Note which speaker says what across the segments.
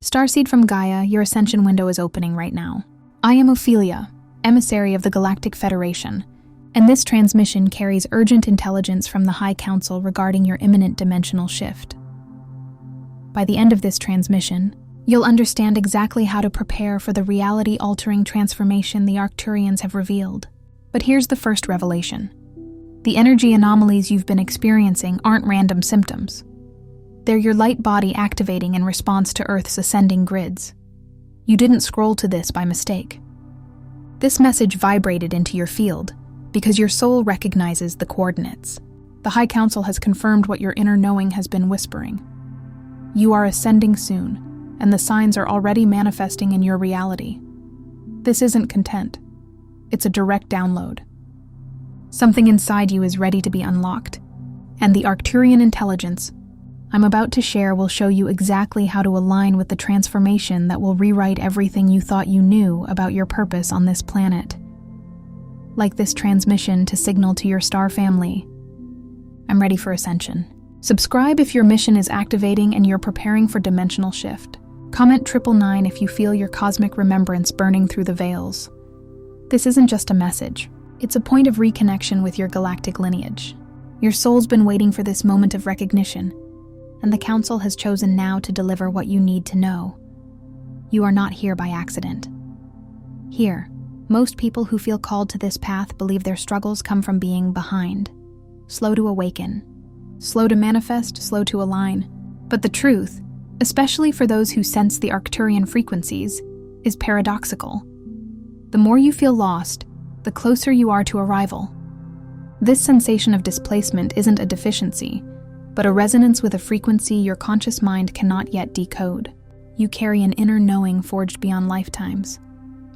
Speaker 1: Starseed from Gaia, your Ascension window is opening right now. I am Ophelia, emissary of the Galactic Federation, and this transmission carries urgent intelligence from the High Council regarding your imminent dimensional shift. By the end of this transmission, you'll understand exactly how to prepare for the reality-altering transformation the Arcturians have revealed. But here's the first revelation. The energy anomalies you've been experiencing aren't random symptoms. They're your light body activating in response to Earth's ascending grids. You didn't scroll to this by mistake. This message vibrated into your field because your soul recognizes the coordinates. The High Council has confirmed what your inner knowing has been whispering. You are ascending soon, and the signs are already manifesting in your reality. This isn't content. It's a direct download. Something inside you is ready to be unlocked, and the Arcturian intelligence I'm about to share will show you exactly how to align with the transformation that will rewrite everything you thought you knew about your purpose on this planet. Like this transmission to signal to your star family, I'm ready for Ascension. Subscribe if your mission is activating and you're preparing for dimensional shift. Comment 999 if you feel your cosmic remembrance burning through the veils. This isn't just a message. It's a point of reconnection with your galactic lineage. Your soul's been waiting for this moment of recognition, and the Council has chosen now to deliver what you need to know. You are not here by accident. Here, most people who feel called to this path believe their struggles come from being behind, slow to awaken, slow to manifest, slow to align. But the truth, especially for those who sense the Arcturian frequencies, is paradoxical. The more you feel lost, the closer you are to arrival. This sensation of displacement isn't a deficiency, but a resonance with a frequency your conscious mind cannot yet decode. You carry an inner knowing forged beyond lifetimes,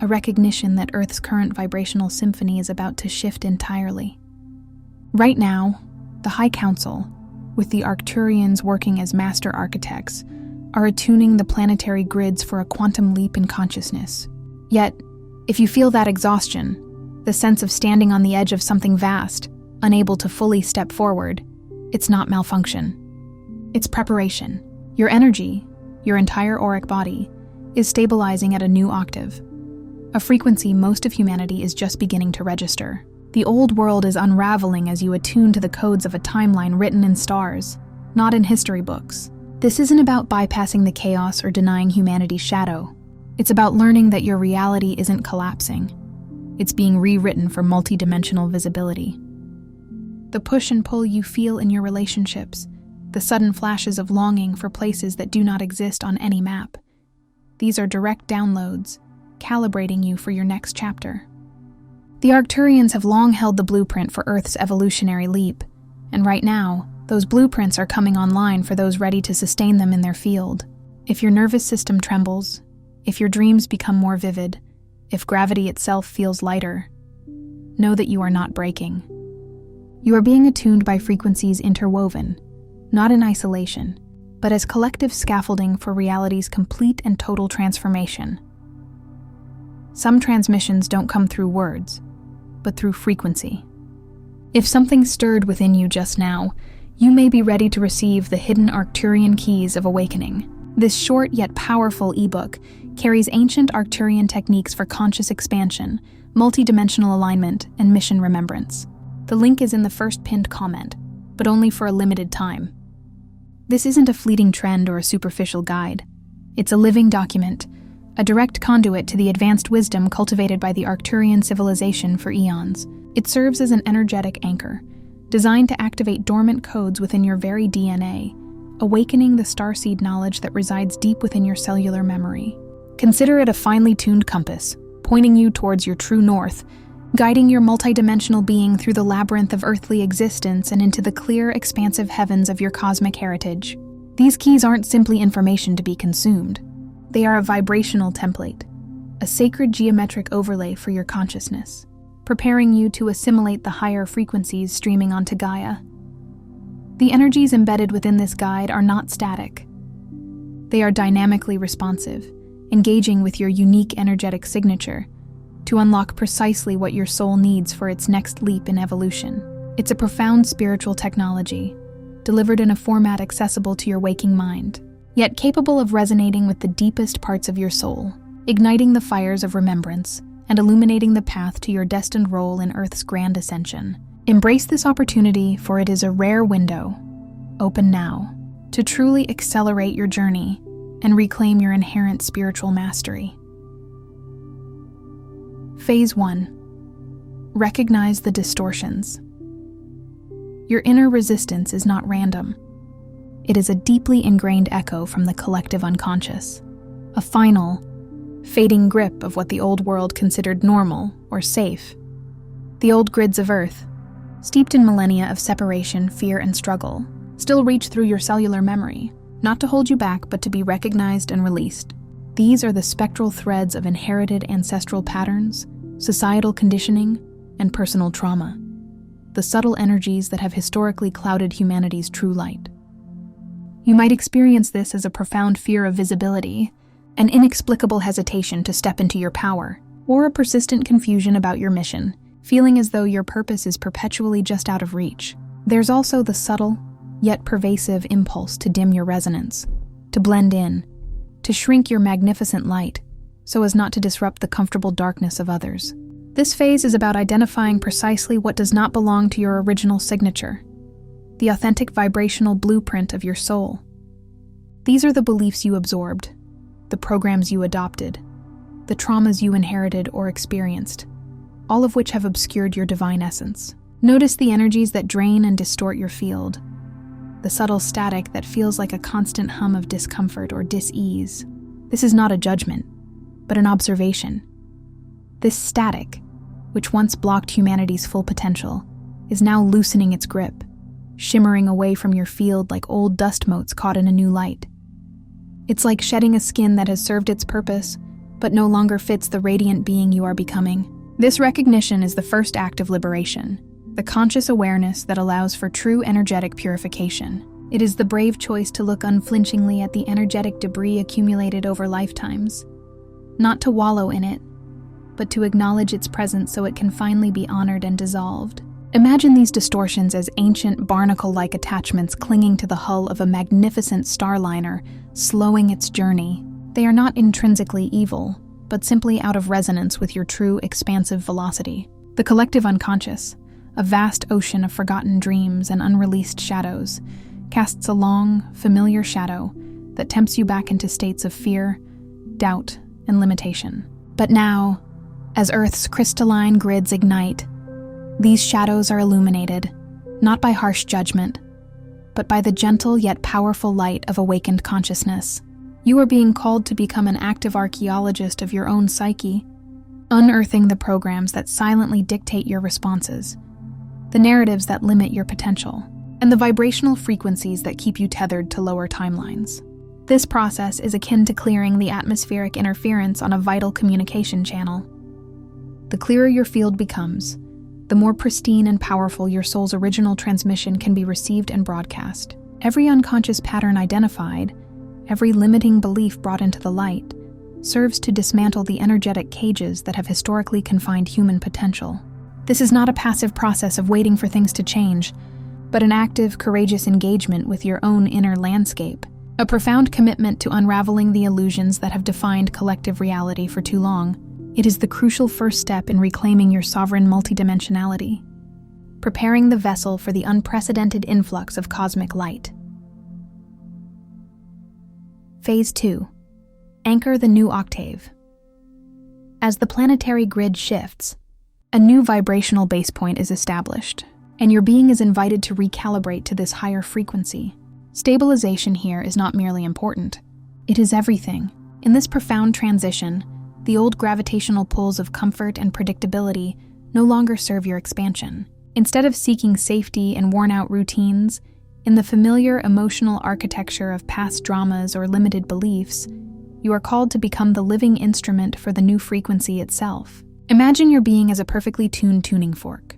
Speaker 1: a recognition that Earth's current vibrational symphony is about to shift entirely. Right now, the High Council, with the Arcturians working as master architects, are attuning the planetary grids for a quantum leap in consciousness. Yet, if you feel that exhaustion, the sense of standing on the edge of something vast, unable to fully step forward, it's not malfunction. It's preparation. Your energy, your entire auric body, is stabilizing at a new octave, a frequency most of humanity is just beginning to register. The old world is unraveling as you attune to the codes of a timeline written in stars, not in history books. This isn't about bypassing the chaos or denying humanity's shadow. It's about learning that your reality isn't collapsing. It's being rewritten for multidimensional visibility. The push and pull you feel in your relationships, the sudden flashes of longing for places that do not exist on any map. These are direct downloads, calibrating you for your next chapter. The Arcturians have long held the blueprint for Earth's evolutionary leap, and right now, those blueprints are coming online for those ready to sustain them in their field. If your nervous system trembles, if your dreams become more vivid, if gravity itself feels lighter, know that you are not breaking. You are being attuned by frequencies interwoven, not in isolation, but as collective scaffolding for reality's complete and total transformation. Some transmissions don't come through words, but through frequency. If something stirred within you just now, you may be ready to receive the hidden Arcturian keys of awakening. This short yet powerful ebook carries ancient Arcturian techniques for conscious expansion, multidimensional alignment, and mission remembrance. The link is in the first pinned comment, but only for a limited time. This isn't a fleeting trend or a superficial guide. It's a living document, a direct conduit to the advanced wisdom cultivated by the Arcturian civilization for eons. It serves as an energetic anchor, designed to activate dormant codes within your very DNA, awakening the starseed knowledge that resides deep within your cellular memory. Consider it a finely tuned compass, pointing you towards your true north, guiding your multidimensional being through the labyrinth of earthly existence and into the clear, expansive heavens of your cosmic heritage. These keys aren't simply information to be consumed. They are a vibrational template, a sacred geometric overlay for your consciousness, preparing you to assimilate the higher frequencies streaming onto Gaia. The energies embedded within this guide are not static. They are dynamically responsive, engaging with your unique energetic signature to unlock precisely what your soul needs for its next leap in evolution. It's a profound spiritual technology, delivered in a format accessible to your waking mind. yet capable of resonating with the deepest parts of your soul, igniting the fires of remembrance and illuminating the path to your destined role in Earth's grand ascension. Embrace this opportunity, for it is a rare window, open now, to truly accelerate your journey and reclaim your inherent spiritual mastery. Phase 1. Recognize the distortions. Your inner resistance is not random. It is a deeply ingrained echo from the collective unconscious, a final, fading grip of what the old world considered normal or safe. The old grids of Earth, steeped in millennia of separation, fear, and struggle, still reach through your cellular memory, not to hold you back but to be recognized and released. These are the spectral threads of inherited ancestral patterns, societal conditioning, and personal trauma, the subtle energies that have historically clouded humanity's true light. You might experience this as a profound fear of visibility, an inexplicable hesitation to step into your power, or a persistent confusion about your mission, feeling as though your purpose is perpetually just out of reach. There's also the subtle, yet pervasive impulse to dim your resonance, to blend in, to shrink your magnificent light, so as not to disrupt the comfortable darkness of others. This phase is about identifying precisely what does not belong to your original signature, the authentic vibrational blueprint of your soul. These are the beliefs you absorbed, the programs you adopted, the traumas you inherited or experienced, all of which have obscured your divine essence. Notice the energies that drain and distort your field, the subtle static that feels like a constant hum of discomfort or dis-ease. This is not a judgment, but an observation. This static, which once blocked humanity's full potential, is now loosening its grip, shimmering away from your field like old dust motes caught in a new light. It's like shedding a skin that has served its purpose, but no longer fits the radiant being you are becoming. This recognition is the first act of liberation, the conscious awareness that allows for true energetic purification. It is the brave choice to look unflinchingly at the energetic debris accumulated over lifetimes, not to wallow in it, but to acknowledge its presence so it can finally be honored and dissolved. Imagine these distortions as ancient barnacle-like attachments clinging to the hull of a magnificent starliner, slowing its journey. They are not intrinsically evil, but simply out of resonance with your true expansive velocity. The collective unconscious, a vast ocean of forgotten dreams and unreleased shadows, casts a long, familiar shadow that tempts you back into states of fear, doubt, and limitation. But now, as Earth's crystalline grids ignite, these shadows are illuminated, not by harsh judgment, but by the gentle yet powerful light of awakened consciousness. You are being called to become an active archaeologist of your own psyche, unearthing the programs that silently dictate your responses, the narratives that limit your potential, and the vibrational frequencies that keep you tethered to lower timelines. This process is akin to clearing the atmospheric interference on a vital communication channel. The clearer your field becomes, the more pristine and powerful your soul's original transmission can be received and broadcast. Every unconscious pattern identified, every limiting belief brought into the light, serves to dismantle the energetic cages that have historically confined human potential. This is not a passive process of waiting for things to change, but an active, courageous engagement with your own inner landscape, a profound commitment to unraveling the illusions that have defined collective reality for too long. It is the crucial first step in reclaiming your sovereign multidimensionality, preparing the vessel for the unprecedented influx of cosmic light. Phase 2. Anchor the new octave. As the planetary grid shifts, a new vibrational base point is established, and your being is invited to recalibrate to this higher frequency. Stabilization here is not merely important, it is everything. In this profound transition, the old gravitational pulls of comfort and predictability no longer serve your expansion. Instead of seeking safety in worn-out routines, in the familiar emotional architecture of past dramas or limited beliefs, you are called to become the living instrument for the new frequency itself. Imagine your being as a perfectly tuned tuning fork,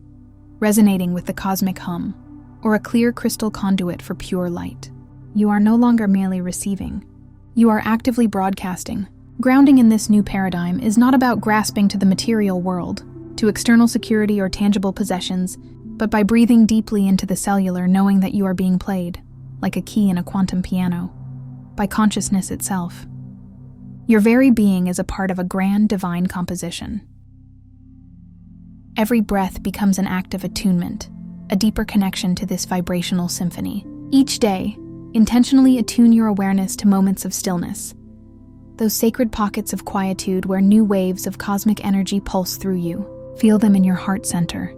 Speaker 1: resonating with the cosmic hum, or a clear crystal conduit for pure light. You are no longer merely receiving. You are actively broadcasting. Grounding in this new paradigm is not about grasping to the material world, to external security or tangible possessions, but by breathing deeply into the cellular, knowing that you are being played, like a key in a quantum piano. by consciousness itself. Your very being is a part of a grand divine composition. Every breath becomes an act of attunement, a deeper connection to this vibrational symphony. Each day, intentionally attune your awareness to moments of stillness, those sacred pockets of quietude where new waves of cosmic energy pulse through you. Feel them in your heart center,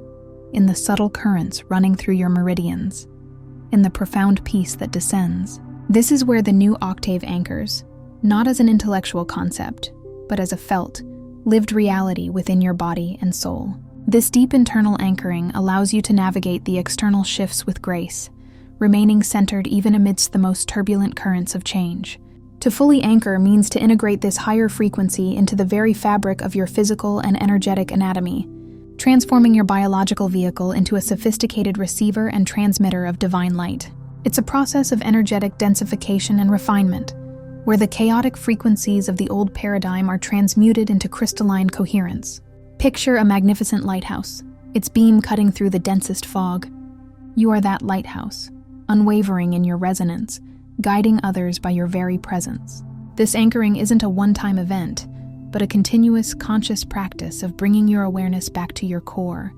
Speaker 1: in the subtle currents running through your meridians, in the profound peace that descends. This is where the new octave anchors, not as an intellectual concept, but as a felt, lived reality within your body and soul. This deep internal anchoring allows you to navigate the external shifts with grace, remaining centered even amidst the most turbulent currents of change. To fully anchor means to integrate this higher frequency into the very fabric of your physical and energetic anatomy, transforming your biological vehicle into a sophisticated receiver and transmitter of divine light. It's a process of energetic densification and refinement, where the chaotic frequencies of the old paradigm are transmuted into crystalline coherence. Picture a magnificent lighthouse, its beam cutting through the densest fog. You are that lighthouse, unwavering in your resonance, guiding others by your very presence. This anchoring isn't a one-time event, but a continuous, conscious practice of bringing your awareness back to your core,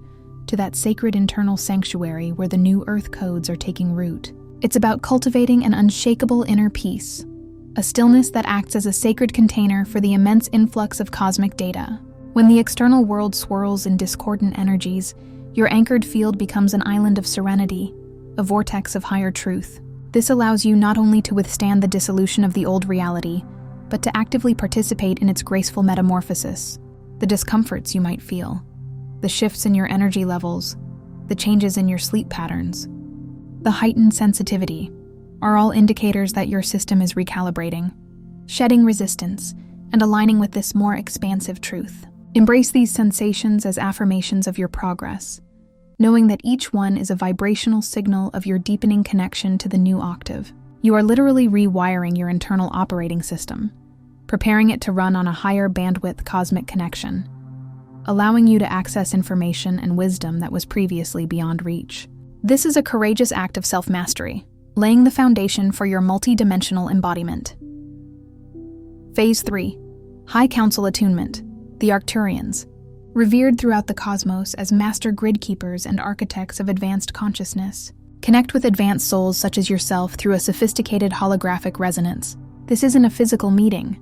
Speaker 1: to that sacred internal sanctuary where the new earth codes are taking root. It's about cultivating an unshakable inner peace, a stillness that acts as a sacred container for the immense influx of cosmic data. When the external world swirls in discordant energies, your anchored field becomes an island of serenity, a vortex of higher truth. This allows you not only to withstand the dissolution of the old reality, but to actively participate in its graceful metamorphosis. The discomforts you might feel, the shifts in your energy levels, the changes in your sleep patterns, the heightened sensitivity are all indicators that your system is recalibrating, shedding resistance, and aligning with this more expansive truth. Embrace these sensations as affirmations of your progress, knowing that each one is a vibrational signal of your deepening connection to the new octave. You are literally rewiring your internal operating system, preparing it to run on a higher bandwidth cosmic connection, allowing you to access information and wisdom that was previously beyond reach. This is a courageous act of self-mastery, laying the foundation for your multidimensional embodiment. Phase 3. High Council Attunement, the Arcturians. Revered throughout the cosmos as master grid keepers and architects of advanced consciousness. Connect with advanced souls such as yourself through a sophisticated holographic resonance. This isn't a physical meeting,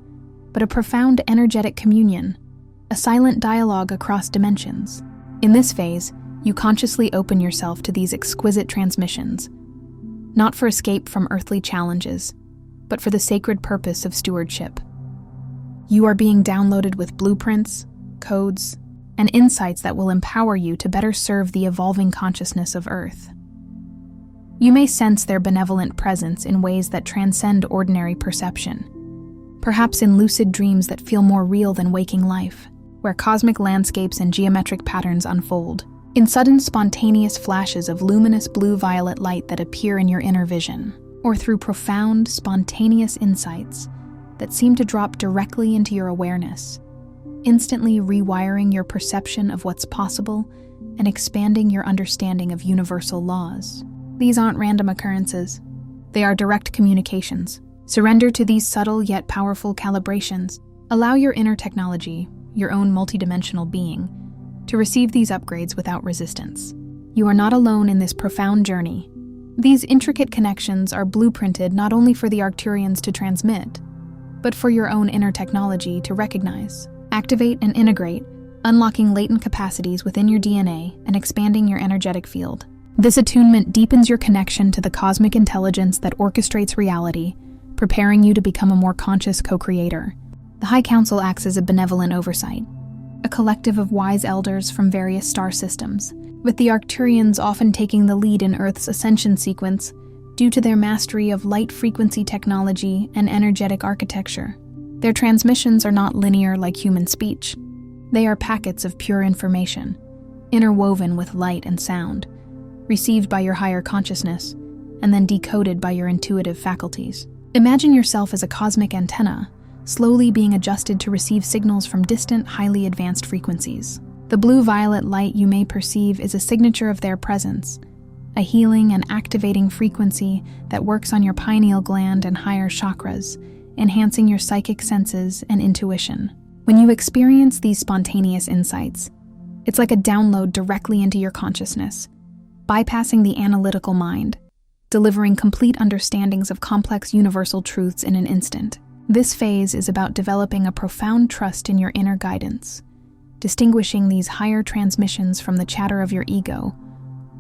Speaker 1: but a profound energetic communion, a silent dialogue across dimensions. In this phase, you consciously open yourself to these exquisite transmissions, not for escape from earthly challenges, but for the sacred purpose of stewardship. You are being downloaded with blueprints, codes, and insights that will empower you to better serve the evolving consciousness of Earth. You may sense their benevolent presence in ways that transcend ordinary perception, perhaps in lucid dreams that feel more real than waking life, where cosmic landscapes and geometric patterns unfold, in sudden spontaneous flashes of luminous blue-violet light that appear in your inner vision, or through profound, spontaneous insights that seem to drop directly into your awareness, instantly rewiring your perception of what's possible and expanding your understanding of universal laws. These aren't random occurrences. They are direct communications. Surrender to these subtle yet powerful calibrations. Allow your inner technology, your own multidimensional being, to receive these upgrades without resistance. You are not alone in this profound journey. These intricate connections are blueprinted not only for the Arcturians to transmit, but for your own inner technology to recognize. Activate and integrate, unlocking latent capacities within your DNA and expanding your energetic field. This attunement deepens your connection to the cosmic intelligence that orchestrates reality, preparing you to become a more conscious co-creator. The High Council acts as a benevolent oversight, a collective of wise elders from various star systems, with the Arcturians often taking the lead in Earth's Ascension sequence due to their mastery of light-frequency technology and energetic architecture. Their transmissions are not linear like human speech. They are packets of pure information, interwoven with light and sound, received by your higher consciousness, and then decoded by your intuitive faculties. Imagine yourself as a cosmic antenna, slowly being adjusted to receive signals from distant, highly advanced frequencies. The blue-violet light you may perceive is a signature of their presence, a healing and activating frequency that works on your pineal gland and higher chakras, enhancing your psychic senses and intuition. When you experience these spontaneous insights, it's like a download directly into your consciousness, bypassing the analytical mind, delivering complete understandings of complex universal truths in an instant. This phase is about developing a profound trust in your inner guidance, distinguishing these higher transmissions from the chatter of your ego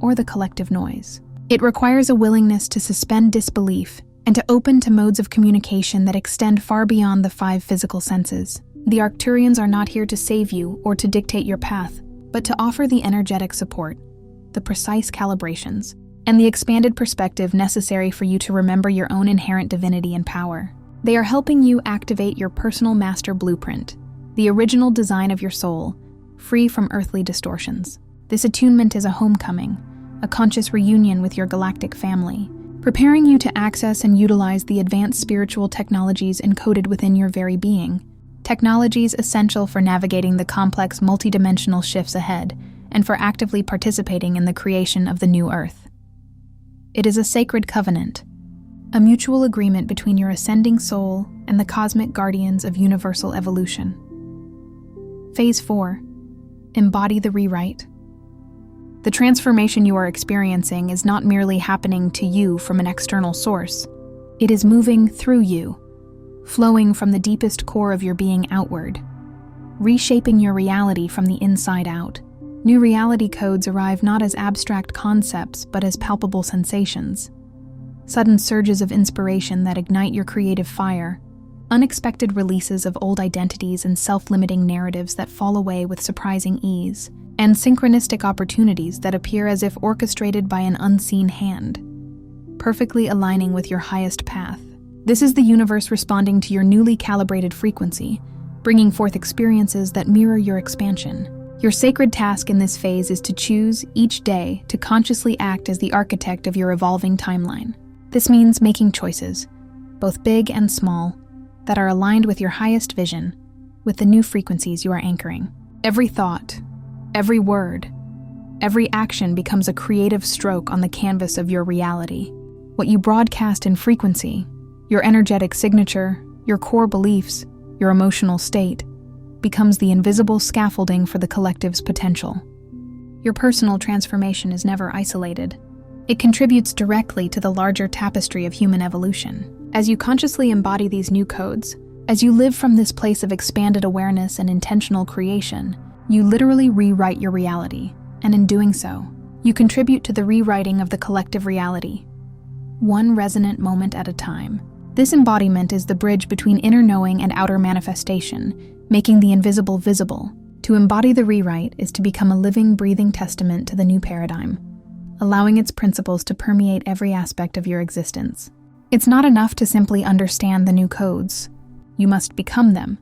Speaker 1: or the collective noise. It requires a willingness to suspend disbelief and to open to modes of communication that extend far beyond the 5 physical senses. The Arcturians are not here to save you or to dictate your path, but to offer the energetic support, the precise calibrations, and the expanded perspective necessary for you to remember your own inherent divinity and power. They are helping you activate your personal master blueprint, the original design of your soul, free from earthly distortions. This attunement is a homecoming, a conscious reunion with your galactic family, preparing you to access and utilize the advanced spiritual technologies encoded within your very being, technologies essential for navigating the complex multidimensional shifts ahead and for actively participating in the creation of the new Earth. It is a sacred covenant, a mutual agreement between your ascending soul and the cosmic guardians of universal evolution. Phase 4. Embody the rewrite. The transformation you are experiencing is not merely happening to you from an external source. It is moving through you, flowing from the deepest core of your being outward, reshaping your reality from the inside out. New reality codes arrive not as abstract concepts, but as palpable sensations. Sudden surges of inspiration that ignite your creative fire, unexpected releases of old identities and self-limiting narratives that fall away with surprising ease, and synchronistic opportunities that appear as if orchestrated by an unseen hand, perfectly aligning with your highest path. This is the universe responding to your newly calibrated frequency, bringing forth experiences that mirror your expansion. Your sacred task in this phase is to choose, each day, to consciously act as the architect of your evolving timeline. This means making choices, both big and small, that are aligned with your highest vision, with the new frequencies you are anchoring. Every thought, every word, every action becomes a creative stroke on the canvas of your reality. What you broadcast in frequency, your energetic signature, your core beliefs, your emotional state, becomes the invisible scaffolding for the collective's potential. Your personal transformation is never isolated. It contributes directly to the larger tapestry of human evolution. As you consciously embody these new codes, as you live from this place of expanded awareness and intentional creation, you literally rewrite your reality, and in doing so, you contribute to the rewriting of the collective reality, one resonant moment at a time. This embodiment is the bridge between inner knowing and outer manifestation, making the invisible visible. To embody the rewrite is to become a living, breathing testament to the new paradigm, allowing its principles to permeate every aspect of your existence. It's not enough to simply understand the new codes. You must become them,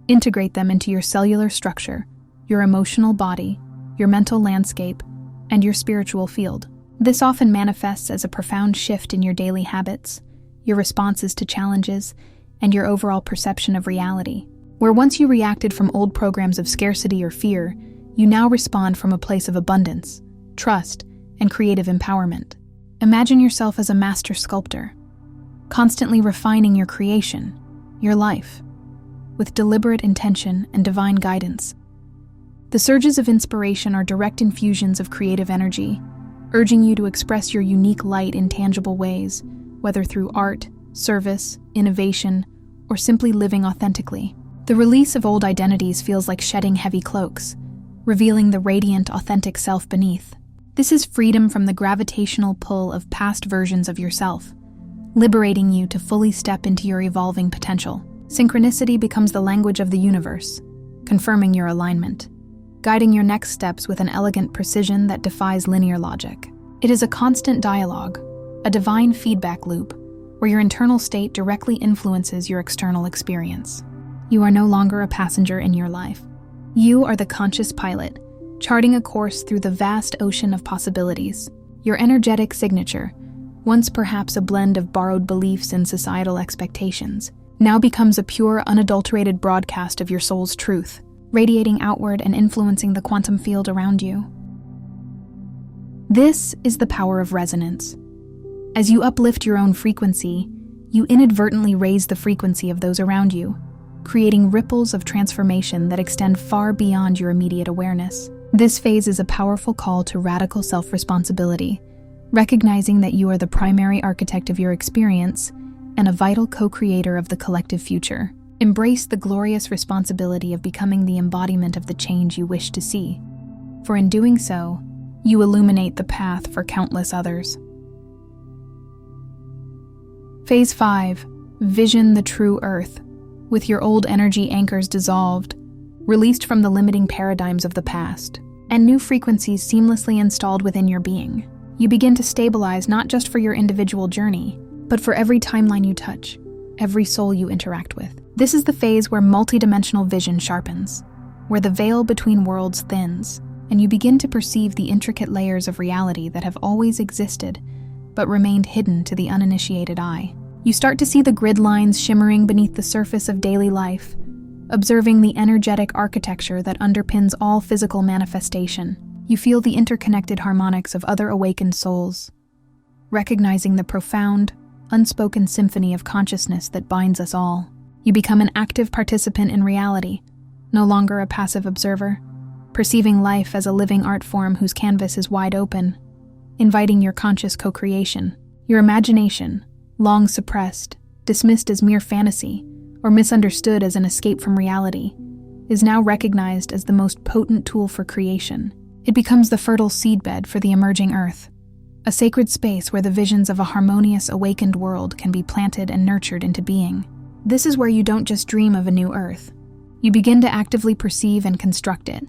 Speaker 1: integrate them into your cellular structure, your emotional body, your mental landscape, and your spiritual field. This often manifests as a profound shift in your daily habits, your responses to challenges, and your overall perception of reality. Where once you reacted from old programs of scarcity or fear, you now respond from a place of abundance, trust, and creative empowerment. Imagine yourself as a master sculptor, constantly refining your creation, your life, with deliberate intention and divine guidance. The surges of inspiration are direct infusions of creative energy, urging you to express your unique light in tangible ways, whether through art, service, innovation, or simply living authentically. The release of old identities feels like shedding heavy cloaks, revealing the radiant, authentic self beneath. This is freedom from the gravitational pull of past versions of yourself, liberating you to fully step into your evolving potential. Synchronicity becomes the language of the universe, confirming your alignment, guiding your next steps with an elegant precision that defies linear logic. It is a constant dialogue, a divine feedback loop, where your internal state directly influences your external experience. You are no longer a passenger in your life. You are the conscious pilot, charting a course through the vast ocean of possibilities. Your energetic signature, once perhaps a blend of borrowed beliefs and societal expectations, now becomes a pure, unadulterated broadcast of your soul's truth, radiating outward and influencing the quantum field around you. This is the power of resonance. As you uplift your own frequency, you inadvertently raise the frequency of those around you, creating ripples of transformation that extend far beyond your immediate awareness. This phase is a powerful call to radical self-responsibility, recognizing that you are the primary architect of your experience and a vital co-creator of the collective future. Embrace the glorious responsibility of becoming the embodiment of the change you wish to see, for in doing so, you illuminate the path for countless others. Phase 5. Vision the true Earth. With your old energy anchors dissolved, released from the limiting paradigms of the past, and new frequencies seamlessly installed within your being, you begin to stabilize not just for your individual journey, but for every timeline you touch, every soul you interact with. This is the phase where multidimensional vision sharpens, where the veil between worlds thins, and you begin to perceive the intricate layers of reality that have always existed, but remained hidden to the uninitiated eye. You start to see the grid lines shimmering beneath the surface of daily life, observing the energetic architecture that underpins all physical manifestation. You feel the interconnected harmonics of other awakened souls, recognizing the profound, unspoken symphony of consciousness that binds us all. You become an active participant in reality, no longer a passive observer, perceiving life as a living art form whose canvas is wide open, inviting your conscious co-creation. Your imagination, long suppressed, dismissed as mere fantasy, or misunderstood as an escape from reality, is now recognized as the most potent tool for creation. It becomes the fertile seedbed for the emerging Earth, a sacred space where the visions of a harmonious, awakened world can be planted and nurtured into being. This is where you don't just dream of a new Earth. You begin to actively perceive and construct it,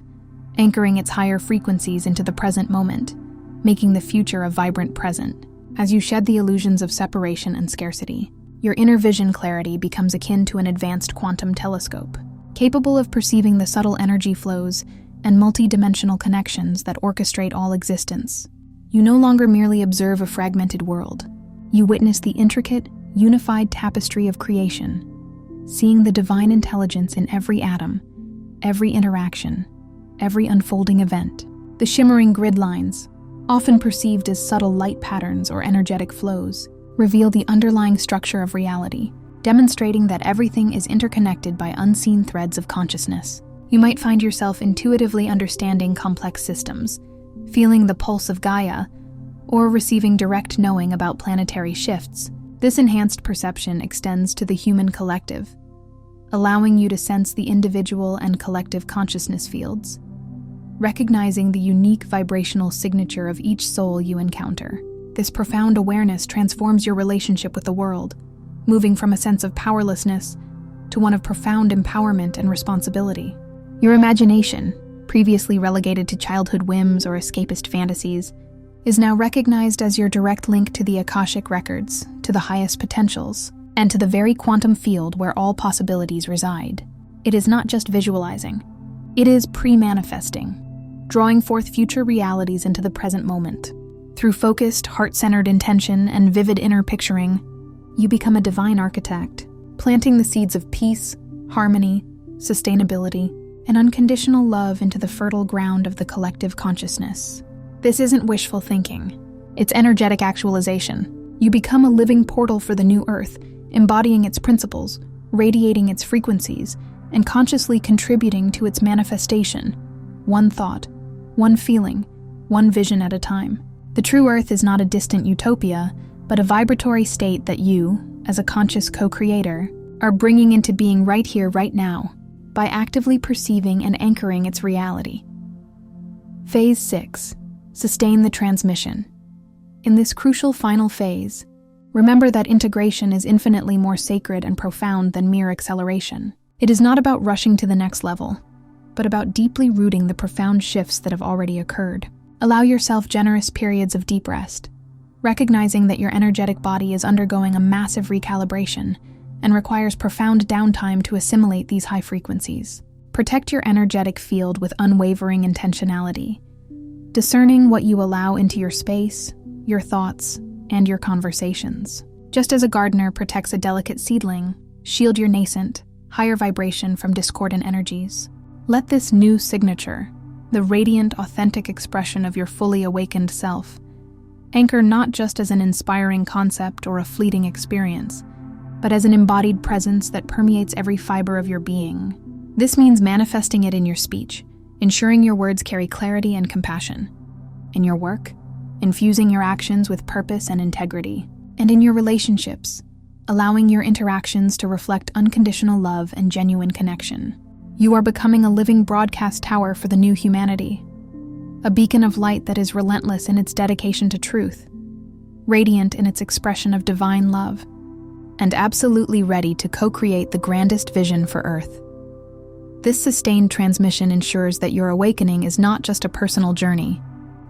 Speaker 1: anchoring its higher frequencies into the present moment, making the future a vibrant present. As you shed the illusions of separation and scarcity, your inner vision clarity becomes akin to an advanced quantum telescope, capable of perceiving the subtle energy flows and multi-dimensional connections that orchestrate all existence. You no longer merely observe a fragmented world. You witness the intricate, unified tapestry of creation, seeing the divine intelligence in every atom, every interaction, every unfolding event. The shimmering grid lines, often perceived as subtle light patterns or energetic flows, reveal the underlying structure of reality, demonstrating that everything is interconnected by unseen threads of consciousness. You might find yourself intuitively understanding complex systems, feeling the pulse of Gaia, or receiving direct knowing about planetary shifts. This enhanced perception extends to the human collective, allowing you to sense the individual and collective consciousness fields, recognizing the unique vibrational signature of each soul you encounter. This profound awareness transforms your relationship with the world, moving from a sense of powerlessness to one of profound empowerment and responsibility. Your imagination, previously relegated to childhood whims or escapist fantasies, is now recognized as your direct link to the Akashic records, to the highest potentials, and to the very quantum field where all possibilities reside. It is not just visualizing, it is pre-manifesting, drawing forth future realities into the present moment. Through focused, heart-centered intention and vivid inner picturing, you become a divine architect, planting the seeds of peace, harmony, sustainability, and unconditional love into the fertile ground of the collective consciousness. This isn't wishful thinking. It's energetic actualization. You become a living portal for the new Earth, embodying its principles, radiating its frequencies, and consciously contributing to its manifestation, one thought, one feeling, one vision at a time. The true Earth is not a distant utopia, but a vibratory state that you, as a conscious co-creator, are bringing into being right here, right now, by actively perceiving and anchoring its reality. Phase 6. Sustain the transmission. In this crucial final phase, remember that integration is infinitely more sacred and profound than mere acceleration. It is not about rushing to the next level, but about deeply rooting the profound shifts that have already occurred. Allow yourself generous periods of deep rest, recognizing that your energetic body is undergoing a massive recalibration and requires profound downtime to assimilate these high frequencies. Protect your energetic field with unwavering intentionality, discerning what you allow into your space, your thoughts, and your conversations. Just as a gardener protects a delicate seedling, shield your nascent, higher vibration from discordant energies. Let this new signature, the radiant, authentic expression of your fully awakened self. Anchor not just as an inspiring concept or a fleeting experience, but as an embodied presence that permeates every fiber of your being. This means manifesting it in your speech, ensuring your words carry clarity and compassion. In your work, infusing your actions with purpose and integrity. And in your relationships, allowing your interactions to reflect unconditional love and genuine connection. You are becoming a living broadcast tower for the new humanity, a beacon of light that is relentless in its dedication to truth, radiant in its expression of divine love, and absolutely ready to co-create the grandest vision for Earth. This sustained transmission ensures that your awakening is not just a personal journey,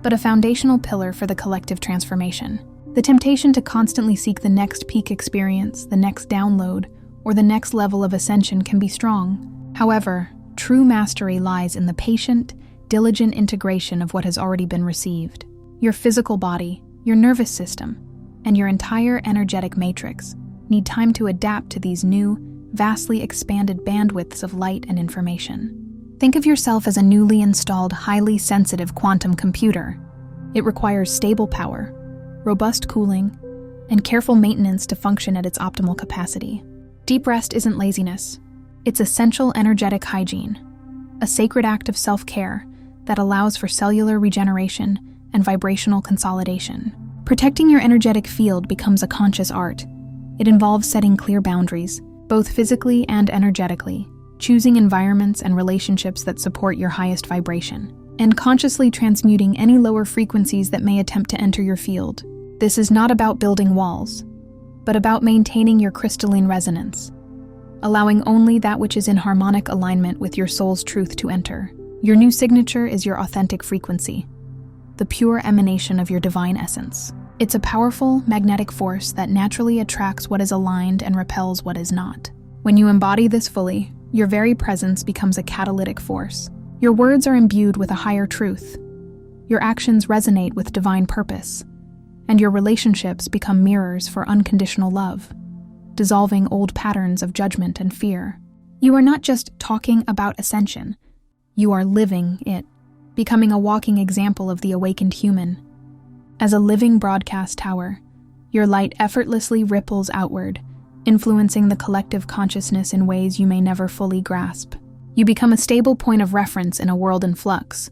Speaker 1: but a foundational pillar for the collective transformation. The temptation to constantly seek the next peak experience, the next download, or the next level of ascension can be strong. However, true mastery lies in the patient, diligent integration of what has already been received. Your physical body, your nervous system, and your entire energetic matrix need time to adapt to these new, vastly expanded bandwidths of light and information. Think of yourself as a newly installed, highly sensitive quantum computer. It requires stable power, robust cooling, and careful maintenance to function at its optimal capacity. Deep rest isn't laziness. It's essential energetic hygiene, a sacred act of self-care that allows for cellular regeneration and vibrational consolidation. Protecting your energetic field becomes a conscious art. It involves setting clear boundaries, both physically and energetically, choosing environments and relationships that support your highest vibration, and consciously transmuting any lower frequencies that may attempt to enter your field. This is not about building walls, but about maintaining your crystalline resonance, allowing only that which is in harmonic alignment with your soul's truth to enter. Your new signature is your authentic frequency, the pure emanation of your divine essence. It's a powerful, magnetic force that naturally attracts what is aligned and repels what is not. When you embody this fully, your very presence becomes a catalytic force. Your words are imbued with a higher truth. Your actions resonate with divine purpose, and your relationships become mirrors for unconditional love, dissolving old patterns of judgment and fear. You are not just talking about ascension, you are living it, becoming a walking example of the awakened human. As a living broadcast tower, your light effortlessly ripples outward, influencing the collective consciousness in ways you may never fully grasp. You become a stable point of reference in a world in flux,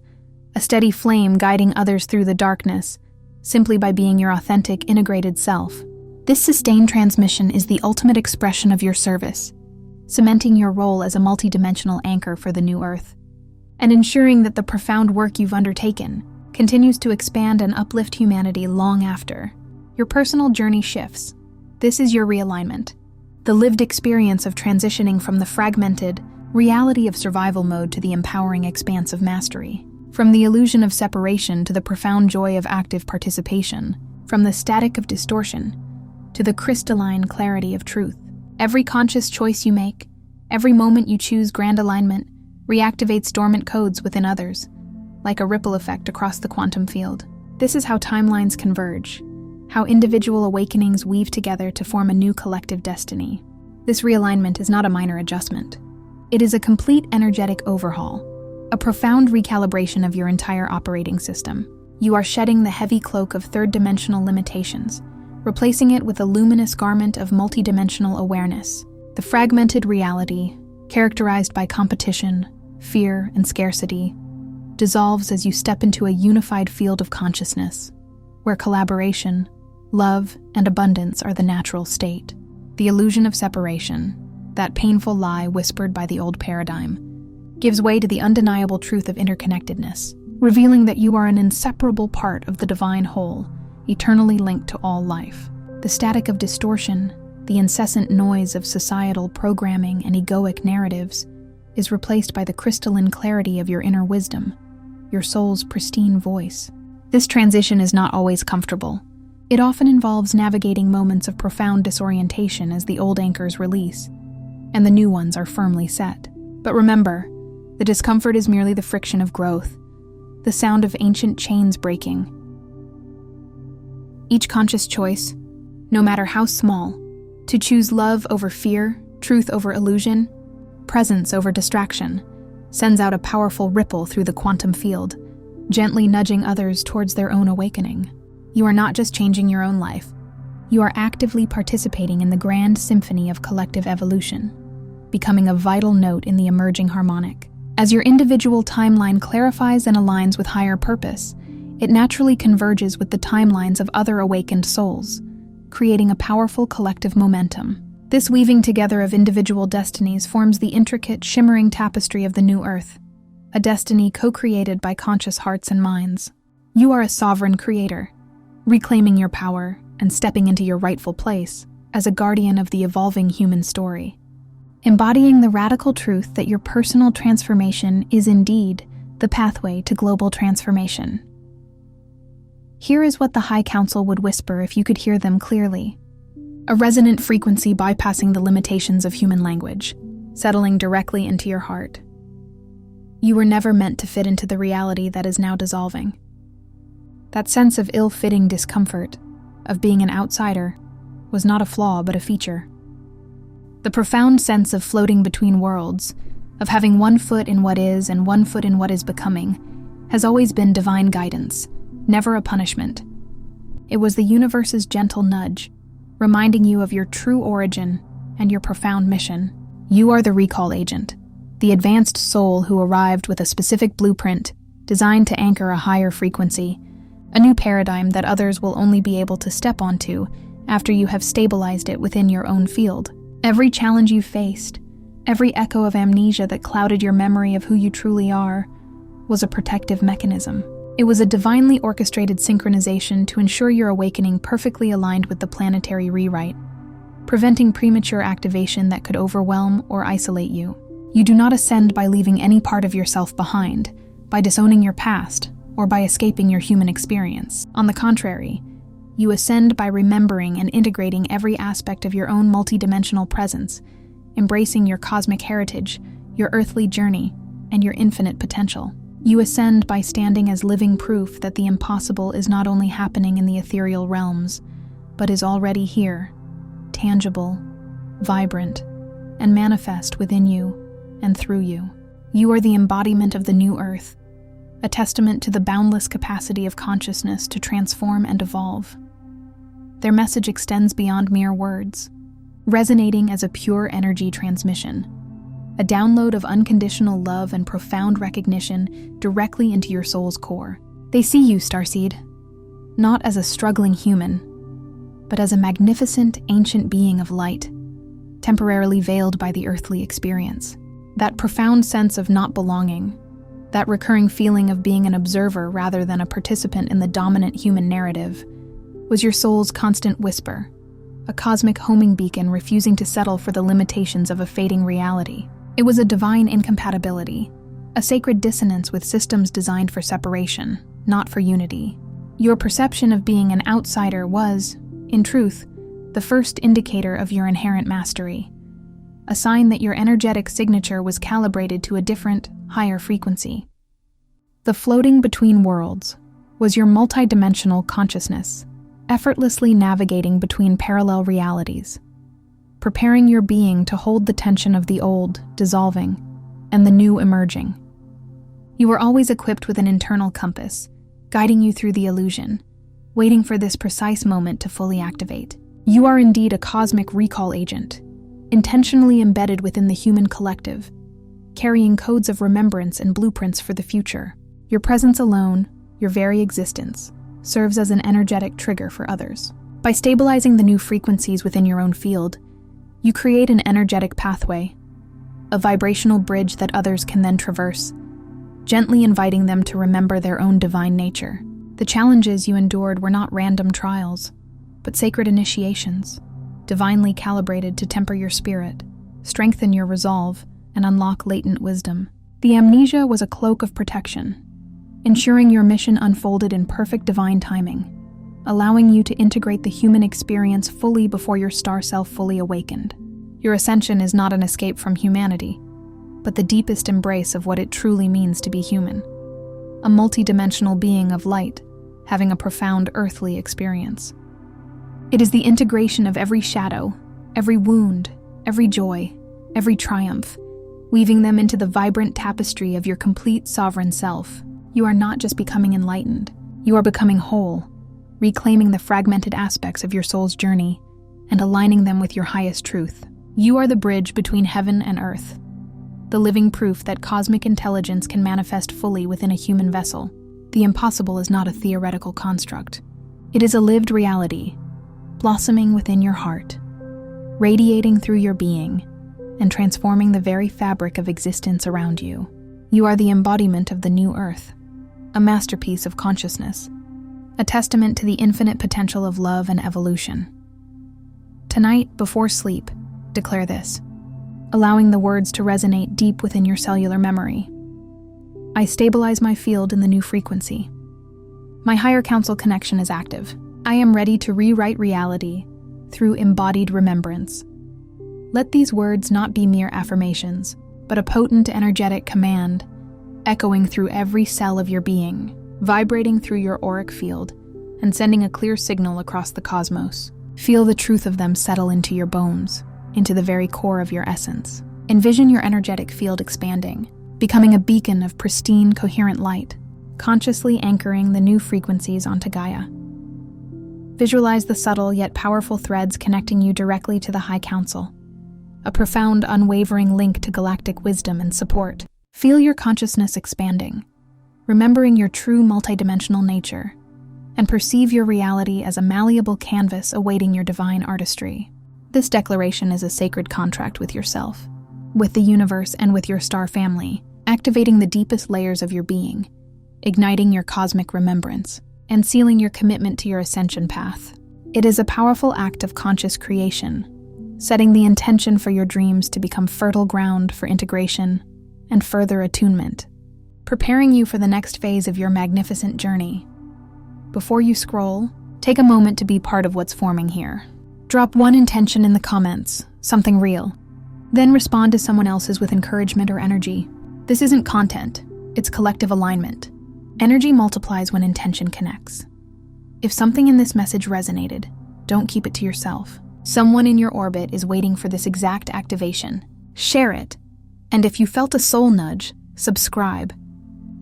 Speaker 1: a steady flame guiding others through the darkness, simply by being your authentic, integrated self. This sustained transmission is the ultimate expression of your service, cementing your role as a multidimensional anchor for the new Earth, and ensuring that the profound work you've undertaken continues to expand and uplift humanity long after. Your personal journey shifts. This is your realignment, the lived experience of transitioning from the fragmented reality of survival mode to the empowering expanse of mastery. From the illusion of separation to the profound joy of active participation, from the static of distortion to the crystalline clarity of truth. Every conscious choice you make, every moment you choose grand alignment, reactivates dormant codes within others, like a ripple effect across the quantum field. This is how timelines converge, how individual awakenings weave together to form a new collective destiny. This realignment is not a minor adjustment. It is a complete energetic overhaul, a profound recalibration of your entire operating system. You are shedding the heavy cloak of third-dimensional limitations, replacing it with a luminous garment of multidimensional awareness. The fragmented reality, characterized by competition, fear, and scarcity, dissolves as you step into a unified field of consciousness, where collaboration, love, and abundance are the natural state. The illusion of separation, that painful lie whispered by the old paradigm, gives way to the undeniable truth of interconnectedness, revealing that you are an inseparable part of the divine whole, eternally linked to all life. The static of distortion, the incessant noise of societal programming and egoic narratives, is replaced by the crystalline clarity of your inner wisdom, your soul's pristine voice. This transition is not always comfortable. It often involves navigating moments of profound disorientation as the old anchors release, and the new ones are firmly set. But remember, the discomfort is merely the friction of growth, the sound of ancient chains breaking. Each conscious choice, no matter how small, to choose love over fear, truth over illusion, presence over distraction, sends out a powerful ripple through the quantum field, gently nudging others towards their own awakening. You are not just changing your own life. You are actively participating in the grand symphony of collective evolution, becoming a vital note in the emerging harmonic. As your individual timeline clarifies and aligns with higher purpose, it naturally converges with the timelines of other awakened souls, creating a powerful collective momentum. This weaving together of individual destinies forms the intricate, shimmering tapestry of the new Earth, a destiny co-created by conscious hearts and minds. You are a sovereign creator, reclaiming your power and stepping into your rightful place as a guardian of the evolving human story, embodying the radical truth that your personal transformation is indeed the pathway to global transformation. Here is what the High Council would whisper if you could hear them clearly. A resonant frequency bypassing the limitations of human language, settling directly into your heart. You were never meant to fit into the reality that is now dissolving. That sense of ill-fitting discomfort, of being an outsider, was not a flaw but a feature. The profound sense of floating between worlds, of having one foot in what is and one foot in what is becoming, has always been divine guidance, never a punishment. It was the universe's gentle nudge, reminding you of your true origin and your profound mission. You are the recall agent, the advanced soul who arrived with a specific blueprint designed to anchor a higher frequency, a new paradigm that others will only be able to step onto after you have stabilized it within your own field. Every challenge you faced, every echo of amnesia that clouded your memory of who you truly are, was a protective mechanism. It was a divinely orchestrated synchronization to ensure your awakening perfectly aligned with the planetary rewrite, preventing premature activation that could overwhelm or isolate you. You do not ascend by leaving any part of yourself behind, by disowning your past, or by escaping your human experience. On the contrary, you ascend by remembering and integrating every aspect of your own multidimensional presence, embracing your cosmic heritage, your earthly journey, and your infinite potential. You ascend by standing as living proof that the impossible is not only happening in the ethereal realms, but is already here, tangible, vibrant, and manifest within you and through you. You are the embodiment of the new Earth, a testament to the boundless capacity of consciousness to transform and evolve. Their message extends beyond mere words, resonating as a pure energy transmission, a download of unconditional love and profound recognition directly into your soul's core. They see you, Starseed, not as a struggling human, but as a magnificent, ancient being of light, temporarily veiled by the earthly experience. That profound sense of not belonging, that recurring feeling of being an observer rather than a participant in the dominant human narrative, was your soul's constant whisper, a cosmic homing beacon refusing to settle for the limitations of a fading reality. It was a divine incompatibility, a sacred dissonance with systems designed for separation, not for unity. Your perception of being an outsider was, in truth, the first indicator of your inherent mastery, a sign that your energetic signature was calibrated to a different, higher frequency. The floating between worlds was your multidimensional consciousness, effortlessly navigating between parallel realities, preparing your being to hold the tension of the old dissolving and the new emerging. You were always equipped with an internal compass, guiding you through the illusion, waiting for this precise moment to fully activate. You are indeed a cosmic recall agent, intentionally embedded within the human collective, carrying codes of remembrance and blueprints for the future. Your presence alone, your very existence, serves as an energetic trigger for others. By stabilizing the new frequencies within your own field, you create an energetic pathway, a vibrational bridge that others can then traverse, gently inviting them to remember their own divine nature. The challenges you endured were not random trials, but sacred initiations, divinely calibrated to temper your spirit, strengthen your resolve, and unlock latent wisdom. The amnesia was a cloak of protection, ensuring your mission unfolded in perfect divine timing, allowing you to integrate the human experience fully before your star self fully awakened. Your ascension is not an escape from humanity, but the deepest embrace of what it truly means to be human, a multidimensional being of light, having a profound earthly experience. It is the integration of every shadow, every wound, every joy, every triumph, weaving them into the vibrant tapestry of your complete sovereign self. You are not just becoming enlightened, you are becoming whole, reclaiming the fragmented aspects of your soul's journey and aligning them with your highest truth. You are the bridge between heaven and earth, the living proof that cosmic intelligence can manifest fully within a human vessel. The impossible is not a theoretical construct. It is a lived reality, blossoming within your heart, radiating through your being, and transforming the very fabric of existence around you. You are the embodiment of the new earth, a masterpiece of consciousness, a testament to the infinite potential of love and evolution. Tonight, before sleep, declare this, allowing the words to resonate deep within your cellular memory. I stabilize my field in the new frequency. My higher council connection is active. I am ready to rewrite reality through embodied remembrance. Let these words not be mere affirmations, but a potent energetic command, echoing through every cell of your being, vibrating through your auric field, and sending a clear signal across the cosmos. Feel the truth of them settle into your bones, into the very core of your essence. Envision your energetic field expanding, becoming a beacon of pristine, coherent light, consciously anchoring the new frequencies onto Gaia. Visualize the subtle yet powerful threads connecting you directly to the High Council, a profound, unwavering link to galactic wisdom and support. Feel your consciousness expanding, remembering your true multidimensional nature, and perceive your reality as a malleable canvas awaiting your divine artistry. This declaration is a sacred contract with yourself, with the universe, and with your star family, activating the deepest layers of your being, igniting your cosmic remembrance, and sealing your commitment to your ascension path. It is a powerful act of conscious creation, setting the intention for your dreams to become fertile ground for integration and further attunement, preparing you for the next phase of your magnificent journey. Before you scroll, take a moment to be part of what's forming here. Drop one intention in the comments, something real. Then respond to someone else's with encouragement or energy. This isn't content, it's collective alignment. Energy multiplies when intention connects. If something in this message resonated, don't keep it to yourself. Someone in your orbit is waiting for this exact activation. Share it. And if you felt a soul nudge, subscribe.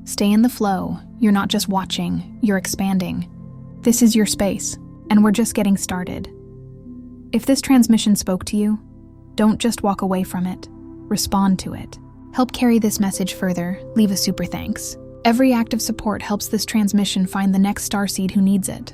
Speaker 1: Stay in the flow. You're not just watching, you're expanding. This is your space, and we're just getting started. If this transmission spoke to you, don't just walk away from it. Respond to it. Help carry this message further. Leave a super thanks. Every act of support helps this transmission find the next starseed who needs it.